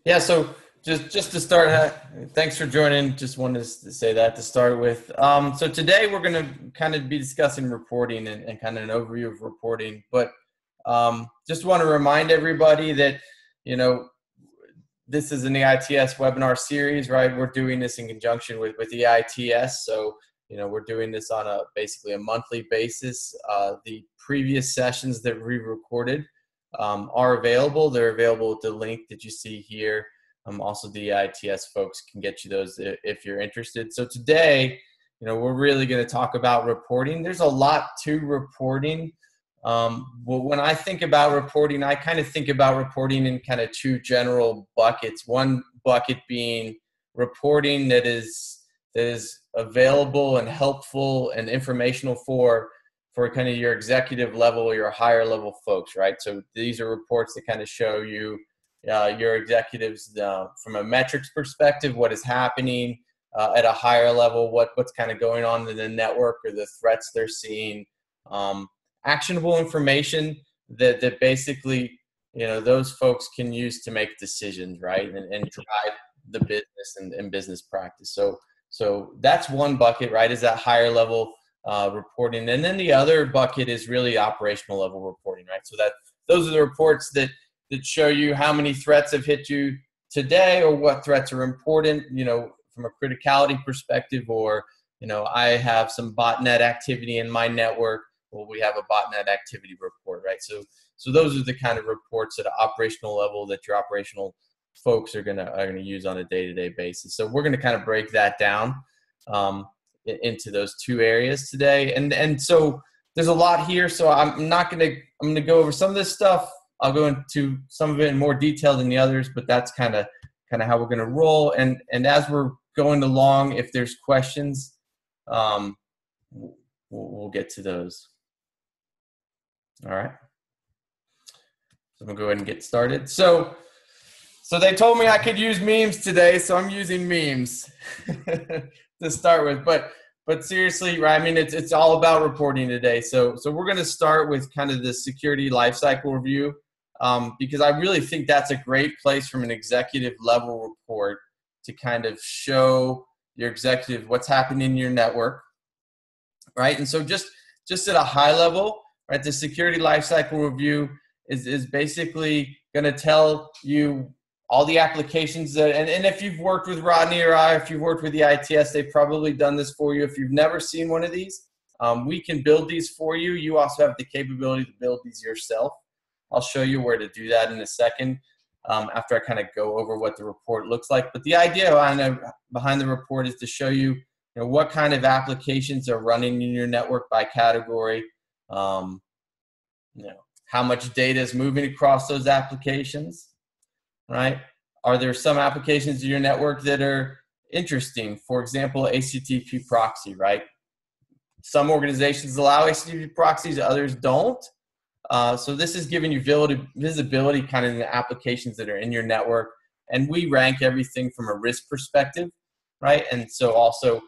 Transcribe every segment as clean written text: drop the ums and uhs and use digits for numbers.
Yeah, so just to start, thanks for joining. Just wanted to say that to start with. So today we're going to kind of be discussing reporting and kind of an overview of reporting. But just want to remind everybody that you know this is an EITS webinar series, right? We're doing this in conjunction with EITS. So we're doing this on basically a monthly basis. The previous sessions that we recorded are available. They're available at the link that you see here. Also, the EITS folks can get you those if you're interested. So today, we're really going to talk about reporting. There's a lot to reporting. Well, when I think about reporting, I kind of think about reporting in kind of two general buckets. One bucket being reporting that is available and helpful and informational for kind of your executive level or your higher level folks, right? So these are reports that kind of show you your executives from a metrics perspective, what is happening at a higher level, what's kind of going on in the network or the threats they're seeing. Actionable information that basically those folks can use to make decisions, right, and drive the business and business practice. So that's one bucket, right, is that higher level reporting. And then the other bucket is really operational level reporting, right? So that those are the reports that show you how many threats have hit you today, or what threats are important, from a criticality perspective, or I have some botnet activity in my network. Well, we have a botnet activity report, right? So those are the kind of reports at an operational level that your operational folks are gonna use on a day-to-day basis. So we're gonna kind of break that down into those two areas today, and so there's a lot here. So I'm gonna go over some of this stuff. I'll go into some of it in more detail than the others, but that's kind of how we're gonna roll. And as we're going along, if there's questions, we'll get to those. All right. So I'm gonna go ahead and get started. So they told me I could use memes today, so I'm using memes to start with. But seriously, right? I mean, it's all about reporting today. So we're gonna start with kind of the security lifecycle review, because I really think that's a great place from an executive level report to kind of show your executive what's happening in your network, right? And so just at a high level, right, the security lifecycle review is basically going to tell you all the applications that, and if you've worked with Rodney or if you've worked with the EITS, they've probably done this for you. If you've never seen one of these, we can build these for you. You also have the capability to build these yourself. I'll show you where to do that in a second, after I kind of go over what the report looks like. But the idea behind the report is to show you, what kind of applications are running in your network by category, how much data is moving across those applications, right? Are there some applications in your network that are interesting? For example, HTTP proxy, right? Some organizations allow HTTP proxies, others don't. So this is giving you visibility kind of in the applications that are in your network. And we rank everything from a risk perspective, right? And so also,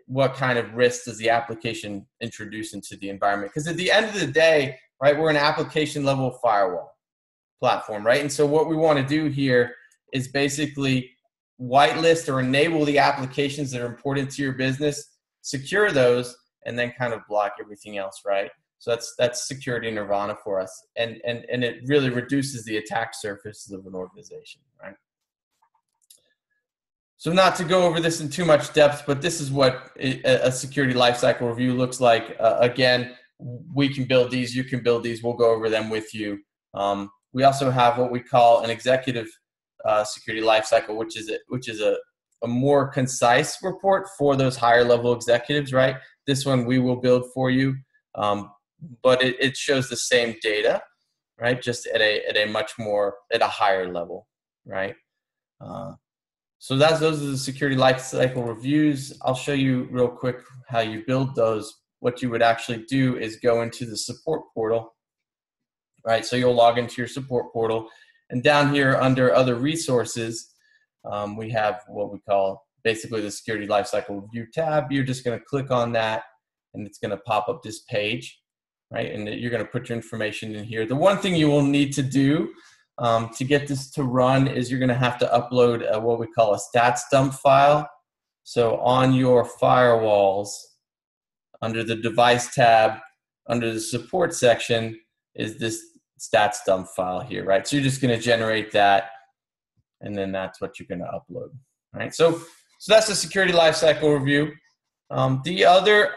what kind of risks does the application introduce into the environment? Because at the end of the day, right, we're an application level firewall platform, right? And so what we want to do here is basically whitelist or enable the applications that are important to your business, secure those, and then kind of block everything else, right? So that's security nirvana for us, and it really reduces the attack surfaces of an organization, right? So not to go over this in too much depth, but this is what a security lifecycle review looks like. Again, we can build these, you can build these, we'll go over them with you. We also have what we call an executive security lifecycle, which is a more concise report for those higher level executives, right? This one we will build for you, but it shows the same data, right? Just at a higher level, right? So those are the security lifecycle reviews. I'll show you real quick how you build those. What you would actually do is go into the support portal, right? So you'll log into your support portal, and down here under other resources, we have what we call basically the security lifecycle review tab. You're just going to click on that, and it's going to pop up this page, right? And you're going to put your information in here. The one thing you will need to do to get this to run is you're going to have to upload what we call a stats dump file. So on your firewalls, under the device tab, under the support section, is this stats dump file here, right? So you're just going to generate that, and then that's what you're going to upload, right? So that's the security lifecycle review. The other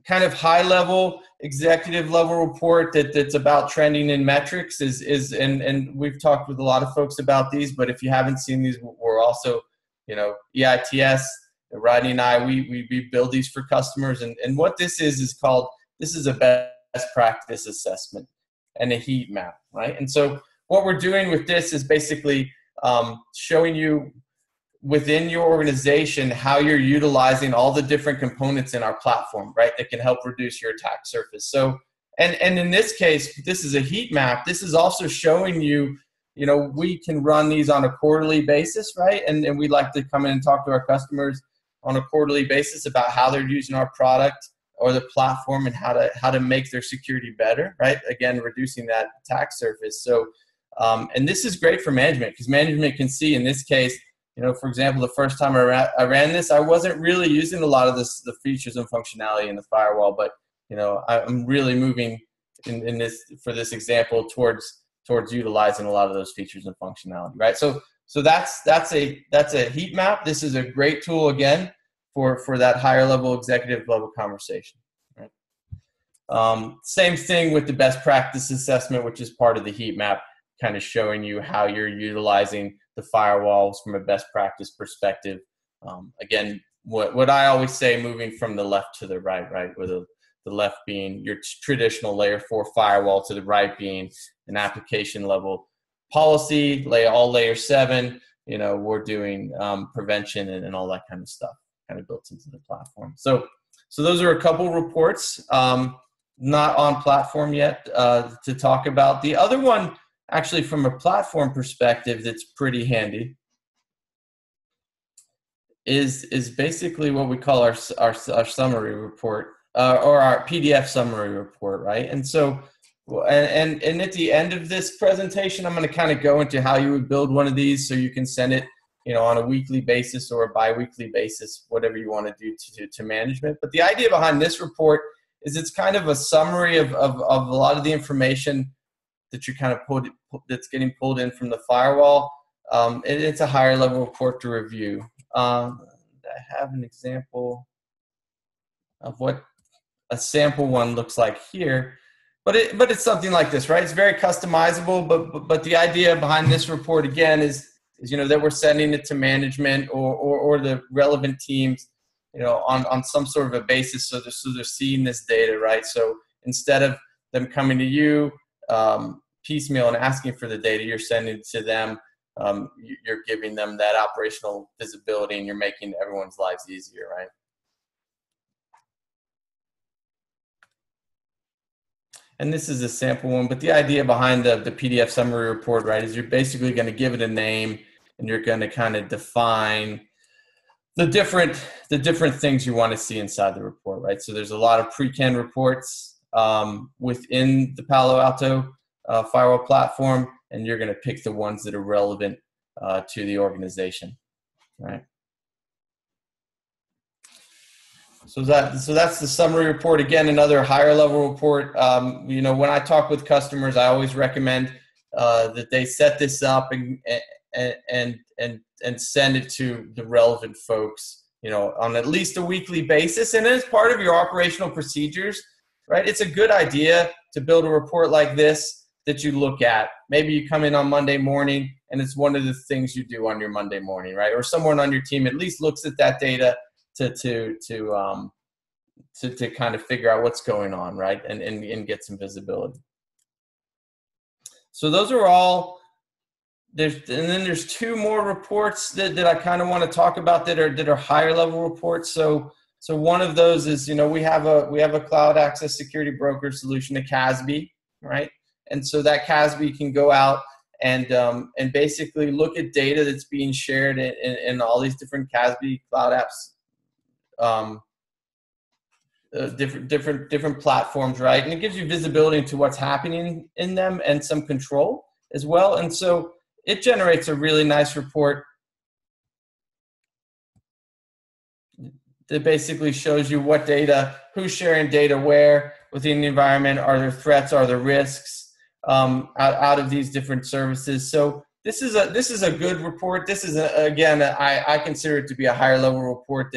kind of high-level, executive-level report that's about trending in metrics is and we've talked with a lot of folks about these, but if you haven't seen these, we're also, EITS, Rodney and I, we build these for customers, and what this is called, this is a best practice assessment and a heat map, right? And so what we're doing with this is basically showing you within your organization how you're utilizing all the different components in our platform, right, that can help reduce your attack surface. So, and in this case, this is a heat map. This is also showing you, we can run these on a quarterly basis, right? And we like to come in and talk to our customers on a quarterly basis about how they're using our product or the platform and how to make their security better, right? Again, reducing that attack surface. So, and this is great for management because management can see in this case, for example, the first time I ran this, I wasn't really using a lot of the features and functionality in the firewall, but I'm really moving in this for this example towards utilizing a lot of those features and functionality, right? So that's a heat map. This is a great tool again for that higher level executive level conversation, right? Same thing with the best practice assessment, which is part of the heat map, kind of showing you how you're utilizing the firewalls from a best practice perspective. Again, what I always say, moving from the left to the right, with the left being your traditional layer 4 firewall, to the right being an application level policy, all layer 7, we're doing prevention and all that kind of stuff kind of built into the platform. So those are a couple reports, not on platform yet to talk about. The other one, actually, from a platform perspective, that's pretty handy is basically what we call our summary report or our PDF summary report, right? And so, and at the end of this presentation, I'm going to kind of go into how you would build one of these so you can send it, on a weekly basis or a bi-weekly basis, whatever you want to do to management. But the idea behind this report is it's kind of a summary of a lot of the information that you're kind of that's getting pulled in from the firewall. It's a higher level report to review. I have an example of what a sample one looks like here, but it's something like this, right? It's very customizable, but the idea behind this report again is that we're sending it to management or the relevant teams, on some sort of a basis, so they're seeing this data, right? So instead of them coming to you piecemeal and asking for the data, you're sending it to them. You're giving them that operational visibility, and you're making everyone's lives easier, right? And this is a sample one, but the idea behind the PDF summary report, right, is you're basically going to give it a name, and you're going to kind of define the different things you want to see inside the report, right? So there's a lot of pre-can reports within the Palo Alto firewall platform, and you're going to pick the ones that are relevant to the organization, right? So that's the summary report. Again, another higher level report. When I talk with customers, I always recommend that they set this up and send it to the relevant folks, on at least a weekly basis. And as part of your operational procedures, right? It's a good idea to build a report like this that you look at. Maybe you come in on Monday morning and it's one of the things you do on your Monday morning, right? Or someone on your team at least looks at that data to kind of figure out what's going on, right? And get some visibility. So those are all. And then there's two more reports that I kind of want to talk about that are higher level reports. So one of those is, we have a cloud access security broker solution, a CASB, right? And so that CASB can go out and basically look at data that's being shared in all these different CASB cloud apps, different platforms, right? And it gives you visibility into what's happening in them and some control. as well. And so it generates a really nice report that basically shows you what data, who's sharing data where within the environment, are there threats, are there risks out of these different services. So this is a good report. This is again, I consider it to be a higher level report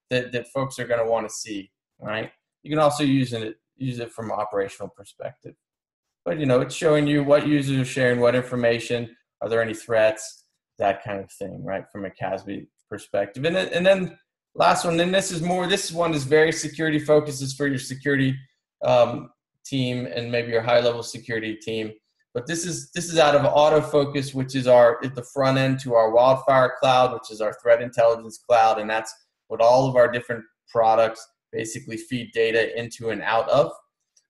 that folks are going to want to see. Right? You can also use it from an operational perspective. But it's showing you what users are sharing, what information, are there any threats, that kind of thing, right? From a CASB perspective. And then last one, and this one is very security focused. Is for your security team and maybe your high level security team. But this is out of Autofocus, which is at the front end to our Wildfire Cloud, which is our threat intelligence cloud, and that's what all of our different products basically feed data into and out of,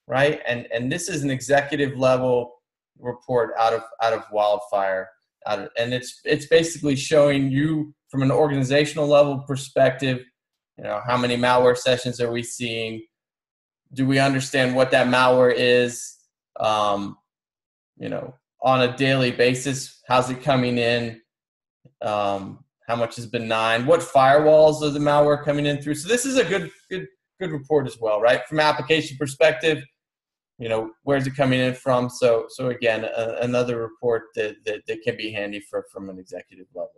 right? And this is an executive level report out of Wildfire, and it's basically showing you from an organizational level perspective, how many malware sessions are we seeing? Do we understand what that malware is? On a daily basis, how's it coming in? How much is benign? What firewalls are the malware coming in through? So this is a good report as well, right? From an application perspective, where's it coming in from? So again, another report that can be handy from an executive level.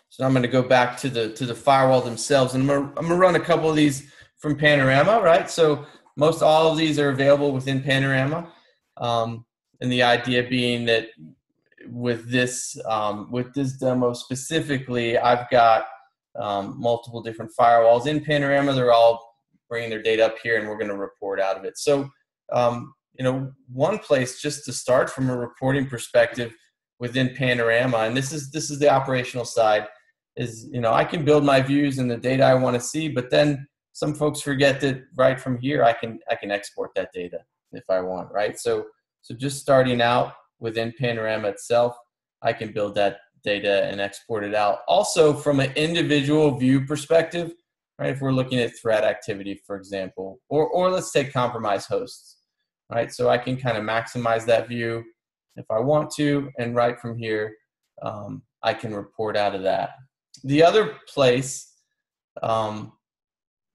So I'm going to go back to the firewall themselves, and I'm going to run a couple of these from Panorama, right? So most all of these are available within Panorama, and the idea being that with this demo specifically, I've got multiple different firewalls in Panorama. They're all bringing their data up here, and we're going to report out of it. So, one place just to start from a reporting perspective within Panorama, and this is the operational side, is I can build my views and the data I want to see, but then some folks forget that right from here I can export that data if I want, right? So just starting out within Panorama itself, I can build that data and export it out. Also from an individual view perspective, right? If we're looking at threat activity, for example, or let's take compromised hosts, right? So I can kind of maximize that view if I want to, and right from here, I can report out of that. The other place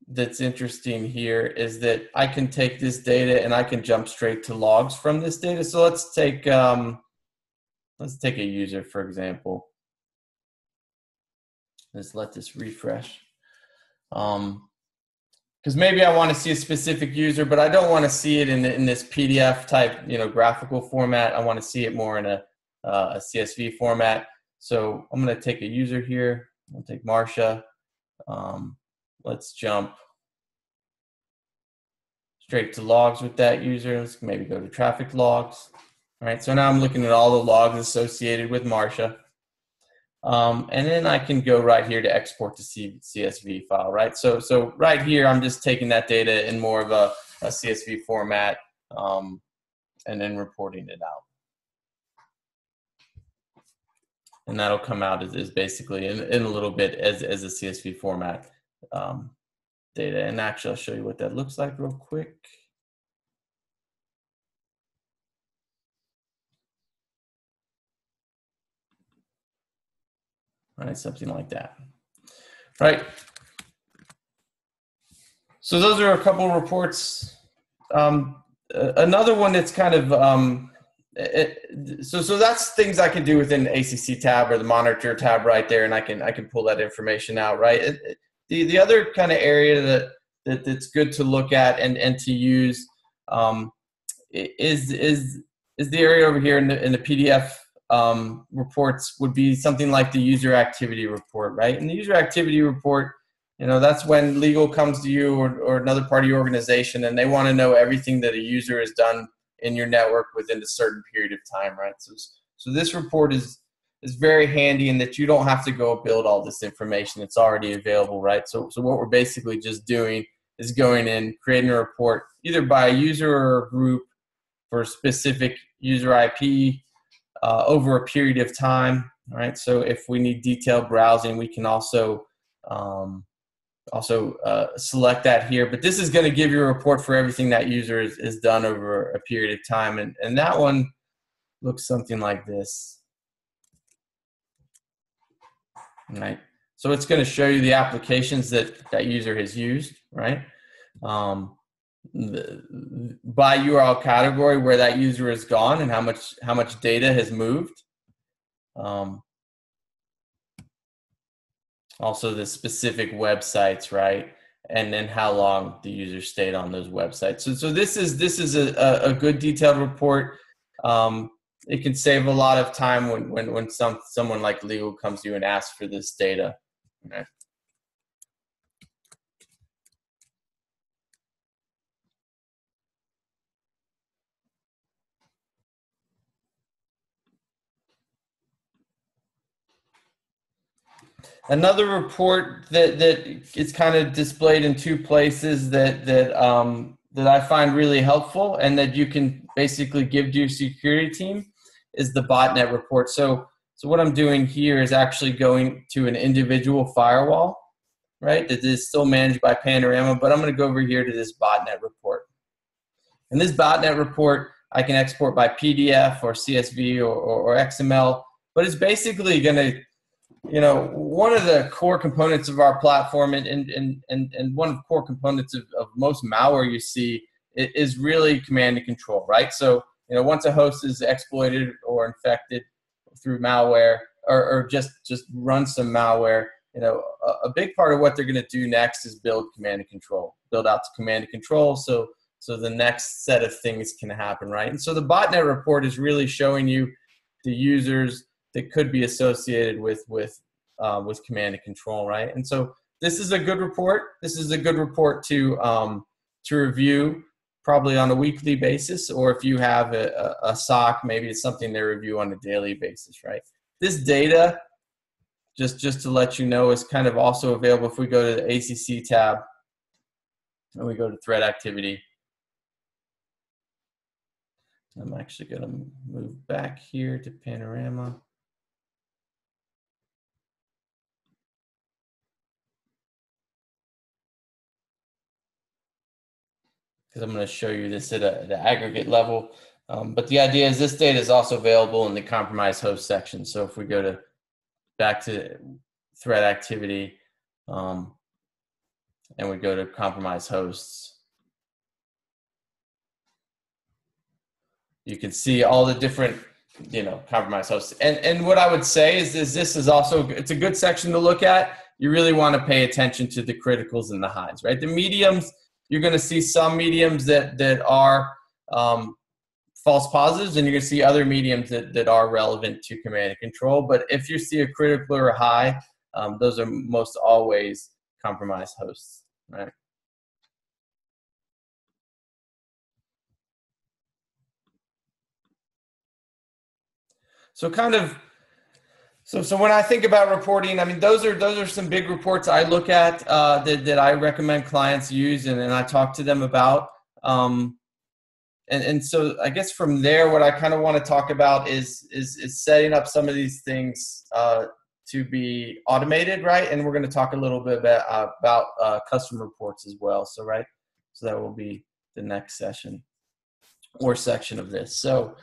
that's interesting here is that I can take this data and I can jump straight to logs from this data. So let's take a user, for example. Let's let this refresh. Because maybe I want to see a specific user, but I don't want to see it in this PDF type, graphical format. I want to see it more in a CSV format. So I'm going to take a user here. I'll take Marcia. Let's jump straight to logs with that user. Let's maybe go to traffic logs. All right, so now I'm looking at all the logs associated with Marcia. And then I can go right here to export to CSV file, right? So right here, I'm just taking that data in more of a CSV format and then reporting it out. And that'll come out as basically in a little bit as a CSV format data. And actually, I'll show you what that looks like real quick. Right, something like that. Right. So those are a couple of reports. Another one that's kind of so that's things I can do within the ACC tab or the monitor tab right there, and I can pull that information out. Right. The other kind of area that's good to look at and to use is the area over here in the PDF. Reports would be something like the user activity report, right? And the user activity report, that's when legal comes to you or another part of your organization and they want to know everything that a user has done in your network within a certain period of time, right? So this report is very handy in that you don't have to go build all this information. It's already available, right? So what we're basically just doing is going in, creating a report either by a user or a group for a specific user IP, over a period of time, right? So if we need detailed browsing, we can also also select that here, but this is going to give you a report for everything that user is done over a period of time. And that one looks something like this. Right. So it's going to show you the applications that that user has used, right? By URL category where that user has gone and how much data has moved. Also the specific websites, right? And then how long the user stayed on those websites. So this is a good detailed report. It can save a lot of time when someone like legal comes to you and asks for this data. Okay. Another report that is kind of displayed in two places that I find really helpful and that you can basically give to your security team is the botnet report. So what I'm doing here is actually going to an individual firewall, right? That is still managed by Panorama, but I'm going to go over here to this botnet report. And this botnet report I can export by PDF or CSV or XML, but it's basically going to, you know, one of the core components of our platform and one of the core components of most malware you see is really command and control, right? So, you know, once a host is exploited or infected through malware or just run some malware, you know, a big part of what they're going to do next is build command and control, build out to command and control. So the next set of things can happen, right? And so the botnet report is really showing you the users that could be associated with command and control, right? And so this is a good report. This is a good report to review probably on a weekly basis, or if you have a SOC, maybe it's something they review on a daily basis, right? This data, just to let you know, is kind of also available if we go to the ACC tab and we go to threat activity. I'm actually going to move back here to Panorama. Because I'm going to show you this at an aggregate level. But the idea is this data is also available in the compromised host section. So if we go back to threat activity and we go to compromised hosts, you can see all the different, you know, compromised hosts. And what I would say is this is also, it's a good section to look at. You really want to pay attention to the criticals and the highs, right? The mediums, you're going to see some mediums that are false positives, and you're going to see other mediums that are relevant to command and control. But if you see a critical or a high, those are most always compromised hosts, right? So kind of, so when I think about reporting, I mean, those are some big reports I look at that I recommend clients use, and I talk to them about. And so I guess from there, what I kind of want to talk about is setting up some of these things to be automated, right? And we're going to talk a little bit about custom reports as well. So right, so that will be the next session or section of this. So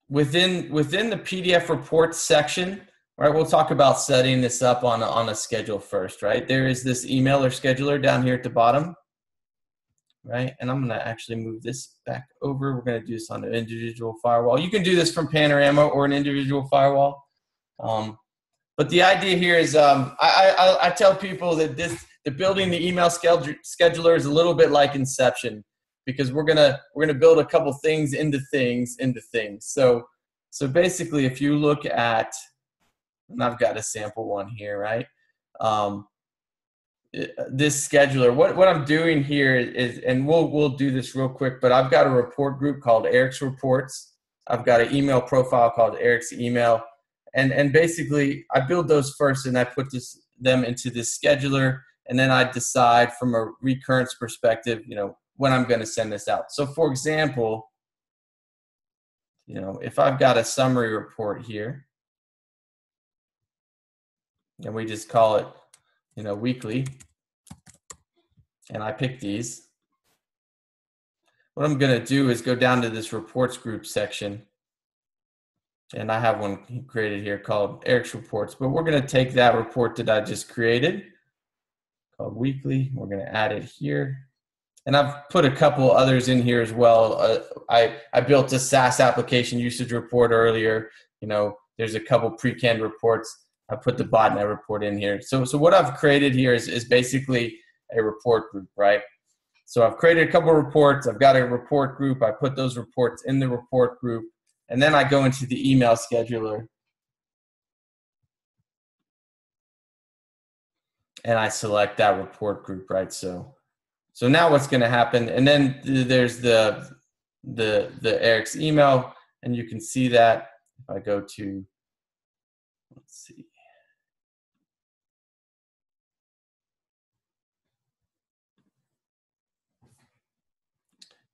within the PDF reports section, right, we'll talk about setting this up on a schedule first, right? There is this emailer scheduler down here at the bottom. Right, and I'm going to actually move this back over. We're going to do this on an individual firewall. You can do this from Panorama or an individual firewall. But the idea here is I tell people that building the email scheduler is a little bit like Inception, because we're gonna build a couple things into things. So basically, if you look at, and I've got a sample one here, right? This scheduler, what I'm doing here is, and we'll do this real quick, but I've got a report group called Eric's Reports. I've got an email profile called Eric's Email, and basically I build those first, and I put them into this scheduler, and then I decide from a recurrence perspective, you know, when I'm going to send this out. So for example, you know, if I've got a summary report here, and we just call it weekly, and I pick these, what I'm going to do is go down to this reports group section. And I have one created here called Eric's Reports, but we're going to take that report that I just created called weekly. We're going to add it here. And I've put a couple others in here as well. I built a SaaS application usage report earlier. There's a couple pre-canned reports. I put the botnet report in here. So what I've created here is basically a report group, right? So I've created a couple of reports. I've got a report group. I put those reports in the report group. And then I go into the email scheduler. And I select that report group, right? So now what's going to happen, and then there's the Eric's email, and you can see that if I go to, let's see.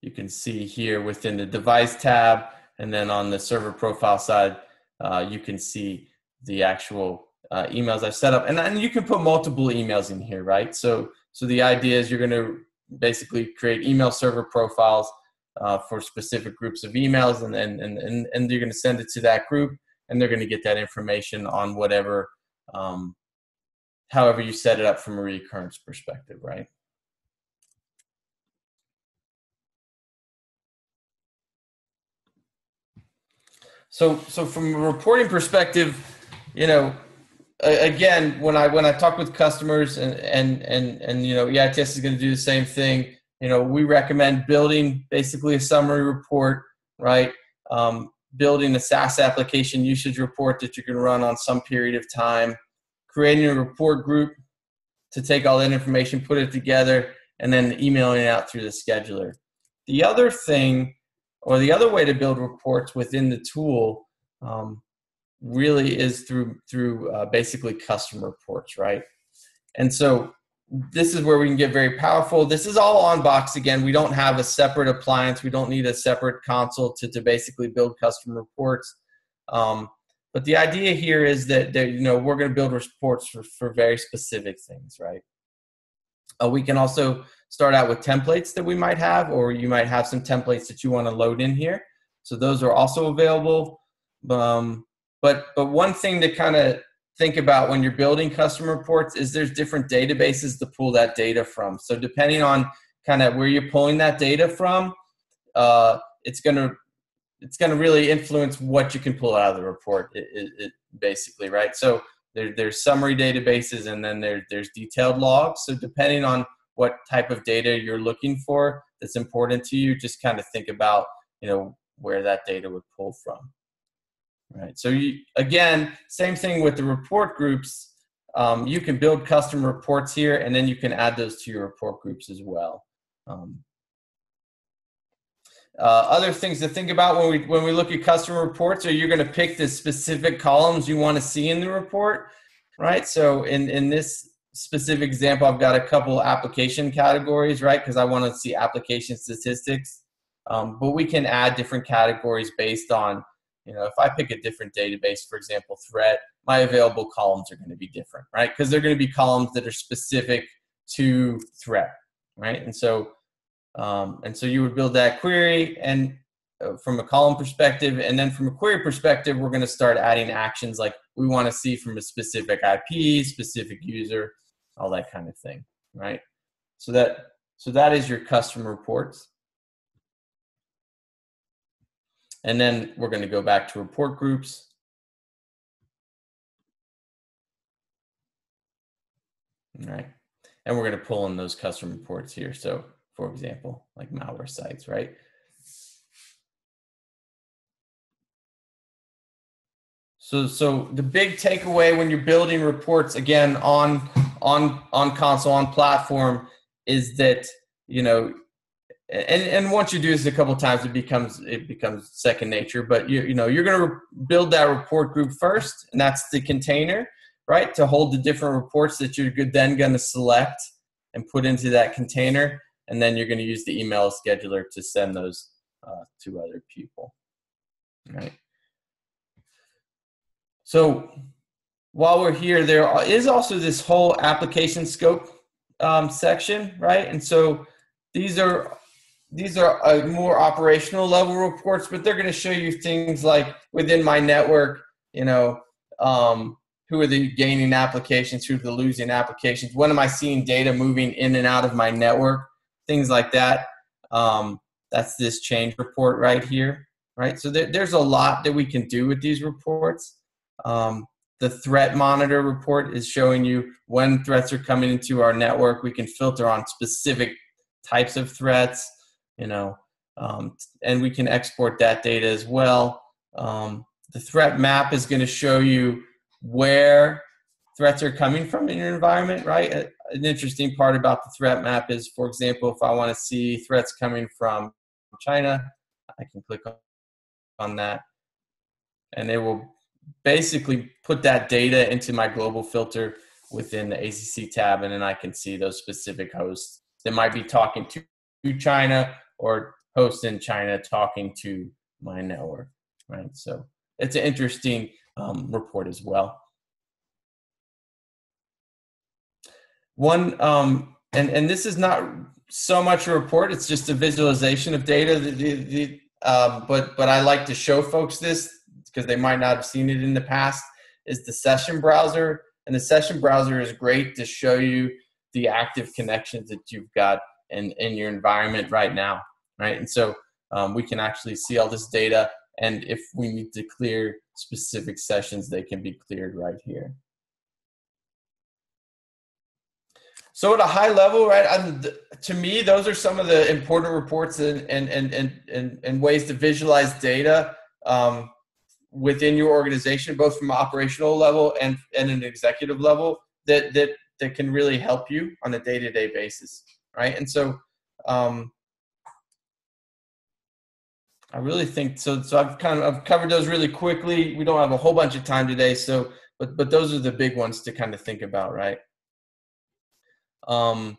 You can see here within the device tab, and then on the server profile side, you can see the actual emails I've set up. And then you can put multiple emails in here, right? So the idea is you're going to basically create email server profiles for specific groups of emails, and you're going to send it to that group, and they're going to get that information on whatever, however you set it up from a recurrence perspective, right? So from a reporting perspective, again, when I talk with customers and EITS is going to do the same thing. We recommend building basically a summary report, right? Building a SaaS application usage report that you can run on some period of time, creating a report group to take all that information, put it together, and then emailing it out through the scheduler. The other thing, or the other way to build reports within the tool, really is through basically custom reports, right? And so this is where we can get very powerful. This is all on box. Again, we don't have a separate appliance. We don't need a separate console to basically build custom reports. But the idea here is that we're going to build reports for very specific things, right? We can also start out with templates that we might have, or you might have some templates that you want to load in here. So those are also available. But one thing to kind of think about when you're building custom reports is there's different databases to pull that data from. So depending on kind of where you're pulling that data from, it's going to really influence what you can pull out of the report, basically, right? So there's summary databases, and then there's detailed logs. So depending on what type of data you're looking for that's important to you, just kind of think about where that data would pull from. Right. So again, same thing with the report groups. You can build custom reports here, and then you can add those to your report groups as well. Other things to think about when we look at custom reports are you're going to pick the specific columns you want to see in the report, right? So in this specific example, I've got a couple application categories, right? Because I want to see application statistics. But we can add different categories based on, if I pick a different database, for example, threat, my available columns are going to be different, right? Because they're going to be columns that are specific to threat, right? And so you would build that query and from a column perspective, and then from a query perspective, we're going to start adding actions like we want to see from a specific IP, specific user, all that kind of thing, right? So that is your custom reports. And then we're going to go back to report groups. All right. And we're going to pull in those custom reports here. So, for example, like malware sites, right? So the big takeaway when you're building reports, again, on console, on platform, is that, and once you do this a couple of times, it becomes second nature. But you're going to build that report group first, and that's the container, right, to hold the different reports that you're then going to select and put into that container, and then you're going to use the email scheduler to send those to other people, right? So while we're here, there is also this whole application scope section, right? And so these are more operational level reports, but they're going to show you things like within my network, who are the gaining applications, who are the losing applications, when am I seeing data moving in and out of my network, things like that. That's this change report right here, right? So there's a lot that we can do with these reports. The threat monitor report is showing you when threats are coming into our network. We can filter on specific types of threats, and we can export that data as well. The threat map is going to show you where threats are coming from in your environment, right? An interesting part about the threat map is, for example, if I want to see threats coming from China, I can click on that, and it will basically put that data into my global filter within the ACC tab, and then I can see those specific hosts that might be talking to China or hosts in China talking to my network, right? So it's an interesting report as well. One, and this is not so much a report, it's just a visualization of data. But I like to show folks this because they might not have seen it in the past, is the session browser. And the session browser is great to show you the active connections that you've got in your environment right now, right? And so we can actually see all this data, and if we need to clear specific sessions, they can be cleared right here. So at a high level, right, to me, those are some of the important reports and ways to visualize data within your organization, both from an operational level and an executive level, that can really help you on a day-to-day basis, right? And so I really think so. So I've covered those really quickly. We don't have a whole bunch of time today, so but those are the big ones to kind of think about, right? And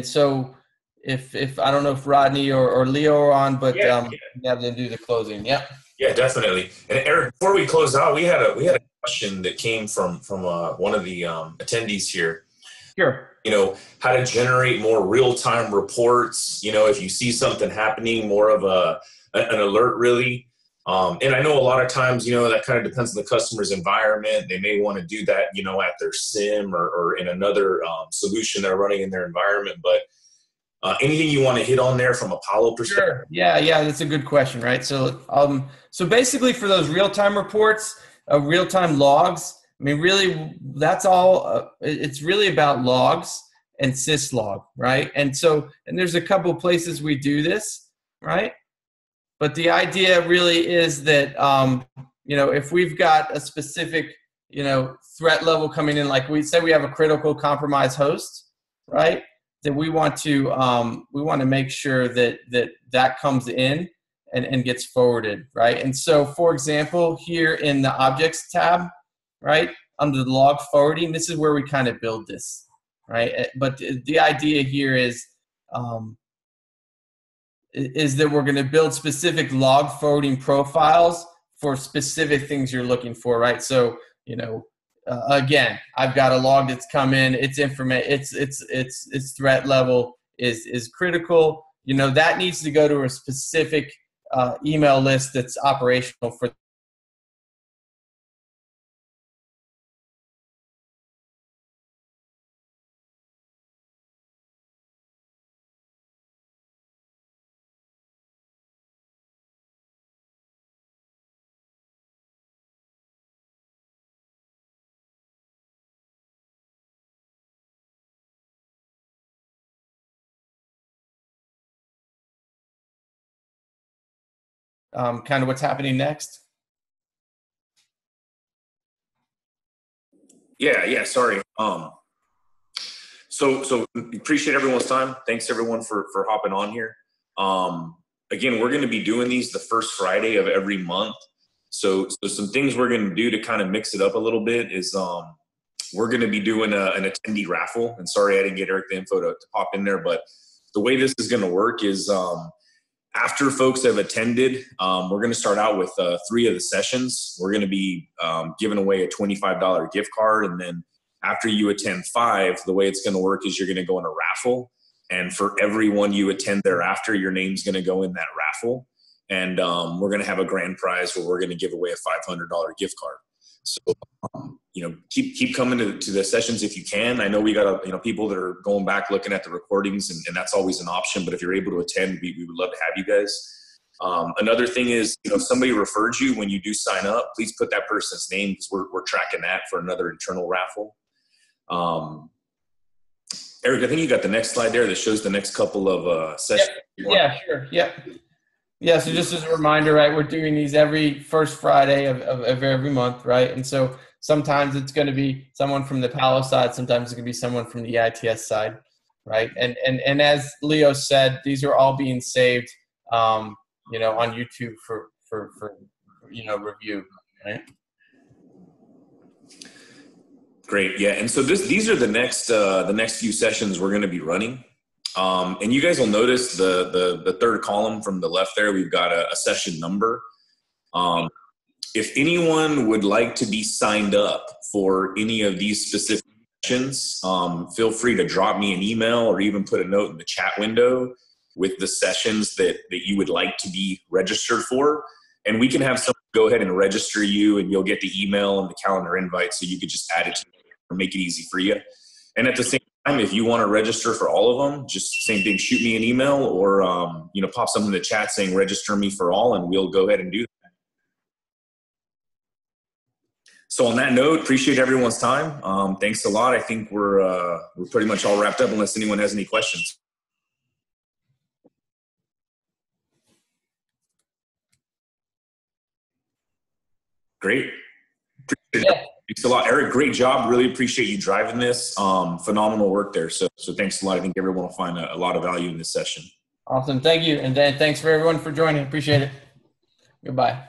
so if I don't know if Rodney or Leo are on, but yeah, have them do the closing. Yeah. Yeah, definitely. And Eric, before we close out, we had a question that came from one of the attendees here. Sure. How to generate more real-time reports. If you see something happening, more of an alert, really. And I know a lot of times, that kind of depends on the customer's environment. They may want to do that, at their SIM or in another solution they're running in their environment. But anything you want to hit on there from a Palo perspective? Sure. Yeah, that's a good question, right? So, so basically for those real-time reports, real-time logs, I mean, really, that's all. It's really about logs and syslog, right? And there's a couple of places we do this, right? But the idea really is that, if we've got a specific, threat level coming in, like we said, we have a critical compromise host, right? That we want to make sure that comes in and gets forwarded, right? And so, for example, here in the Objects tab, right, under the log forwarding, this is where we kind of build this, right? But the idea here is that we're going to build specific log forwarding profiles for specific things you're looking for, right? So, again, I've got a log that's come in. Its threat level is critical. That needs to go to a specific email list that's operational for. Kind of what's happening next. Yeah. Sorry. So appreciate everyone's time. Thanks everyone for hopping on here. Again, we're going to be doing these the first Friday of every month. So some things we're going to do to kind of mix it up a little bit is we're going to be doing an attendee raffle. And sorry I didn't get Eric the info to pop in there, but the way this is going to work is After folks have attended, we're going to start out with 3 of the sessions. We're going to be giving away a $25 gift card. And then after you attend 5, the way it's going to work is you're going to go in a raffle. And for every one you attend thereafter, your name's going to go in that raffle. And we're going to have a grand prize where we're going to give away a $500 gift card. So, keep coming to the sessions if you can. I know we got people that are going back looking at the recordings, and that's always an option. But if you're able to attend, we would love to have you guys. Another thing is, if somebody referred you when you do sign up, please put that person's name, because we're tracking that for another internal raffle. Eric, I think you got the next slide there that shows the next couple of sessions. Yep. Yeah, sure. Yep. Yeah, so just as a reminder, right, we're doing these every first Friday of every month, right? And so sometimes it's going to be someone from the Palo side, sometimes it's going to be someone from the EITS side, right? And as Leo said, these are all being saved, on YouTube for review, right? Great, yeah. And so these are the next few sessions we're going to be running. And you guys will notice the third column from the left there, we've got a session number. If anyone would like to be signed up for any of these specific sessions, feel free to drop me an email or even put a note in the chat window with the sessions that you would like to be registered for. And we can have someone go ahead and register you, and you'll get the email and the calendar invite, so you could just add it to or make it easy for you. And at the same time, if you want to register for all of them, just same thing, shoot me an email or, pop something in the chat saying register me for all, and we'll go ahead and do that. So on that note, appreciate everyone's time. Thanks a lot. I think we're pretty much all wrapped up unless anyone has any questions. Great. Yeah. Thanks a lot, Eric. Great job. Really appreciate you driving this. Phenomenal work there. So thanks a lot. I think everyone will find a lot of value in this session. Awesome. Thank you. And thanks for everyone for joining. Appreciate it. Goodbye.